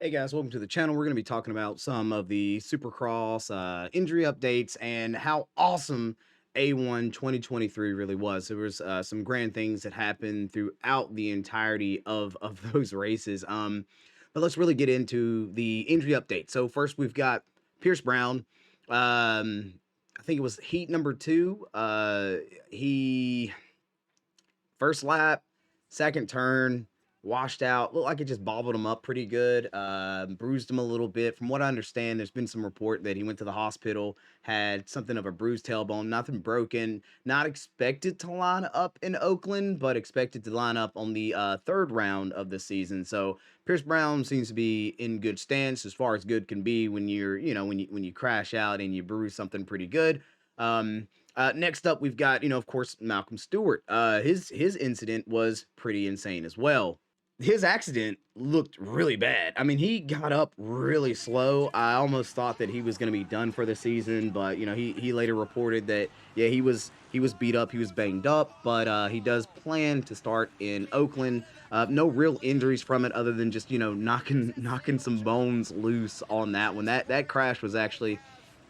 Hey guys, welcome to the channel. We're going to be talking about some of the Supercross injury updates and how awesome A1 2023 really was. There was some grand things that happened throughout the entirety of those races. But let's really get into the injury update. So first we've got Pierce Brown. I think it was heat number 2. He first lap, second turn, washed out. Looked like it just bobbled him up pretty good. Bruised him a little bit. From what I understand, there's been some report that he went to the hospital, had something of a bruised tailbone, nothing broken. Not expected to line up in Oakland, but expected to line up on the third round of the season. So Pierce Brown seems to be in good stance as far as good can be when you're, when you crash out and you bruise something pretty good. Next up, we've got, of course, Malcolm Stewart. His incident was pretty insane as well. His accident looked really bad. I mean, he got up really slow. I almost thought that he was going to be done for the season, but he later reported that yeah, he was beat up, he was banged up, but he does plan to start in Oakland. No real injuries from it other than just knocking some bones loose on that one. That crash was actually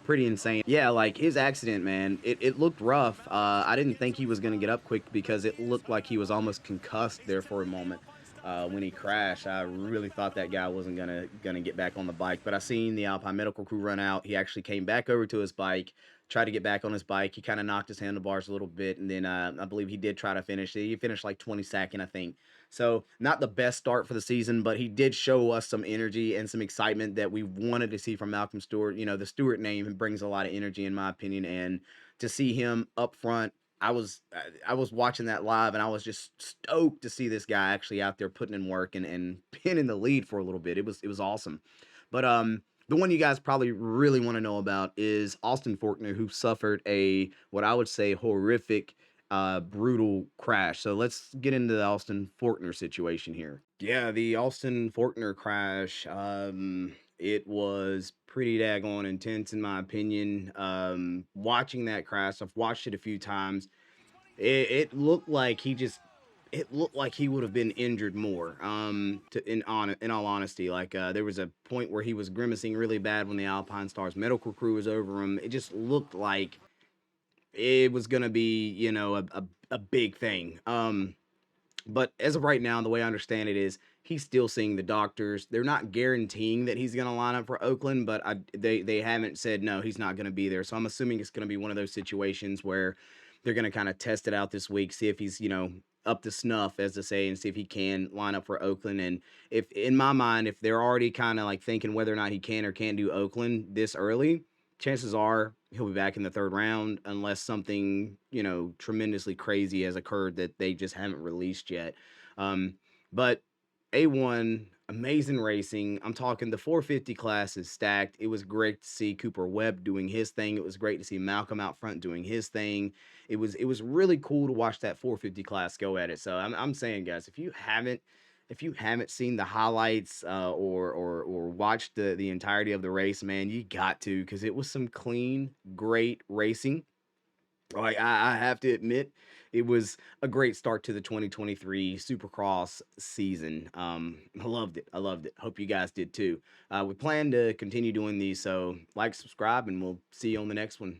pretty insane. Yeah, like his accident, man, it looked rough. I didn't think he was going to get up quick because it looked like he was almost concussed there for a moment when he crashed. I really thought that guy wasn't gonna get back on the bike, but I seen the Alpine medical crew run out. He actually came back over to his bike, tried to get back on his bike. He kind of knocked his handlebars a little bit, and then I believe he did try to finish. He finished like 22nd, I think. So not the best start for the season, but he did show us some energy and some excitement that we wanted to see from Malcolm Stewart. The Stewart name brings a lot of energy, in my opinion, and to see him up front, I was watching that live and I was just stoked to see this guy actually out there putting in work and being in the lead for a little bit. It was awesome. But the one you guys probably really want to know about is Austin Faulkner, who suffered a what I would say horrific brutal crash. So let's get into the Austin Faulkner situation here. Yeah, the Austin Faulkner crash. It was pretty daggone intense in my opinion. Watching that crash, I've watched it a few times. It looked like it looked like he would have been injured more. In all honesty, like there was a point where he was grimacing really bad when the Alpine Stars medical crew was over him. It just looked like it was gonna be, a big thing. But as of right now, the way I understand it is he's still seeing the doctors. They're not guaranteeing that he's going to line up for Oakland, but they haven't said no, he's not going to be there. So I'm assuming it's going to be one of those situations where they're going to kind of test it out this week, see if he's up to snuff, as to say, and see if he can line up for Oakland. And if in my mind, if they're already kind of like thinking whether or not he can or can't do Oakland this early, chances are he'll be back in the third round unless something, tremendously crazy has occurred that they just haven't released yet. But A1, amazing racing. I'm talking the 450 class is stacked. It was great to see Cooper Webb doing his thing. It was great to see Malcolm out front doing his thing. It was really cool to watch that 450 class go at it. So I'm saying, guys, if you haven't seen the highlights or watched the entirety of the race, man, you got to, because it was some clean, great racing. Like I have to admit, it was a great start to the 2023 Supercross season. I loved it. I loved it. Hope you guys did too. We plan to continue doing these, so like, subscribe, and we'll see you on the next one.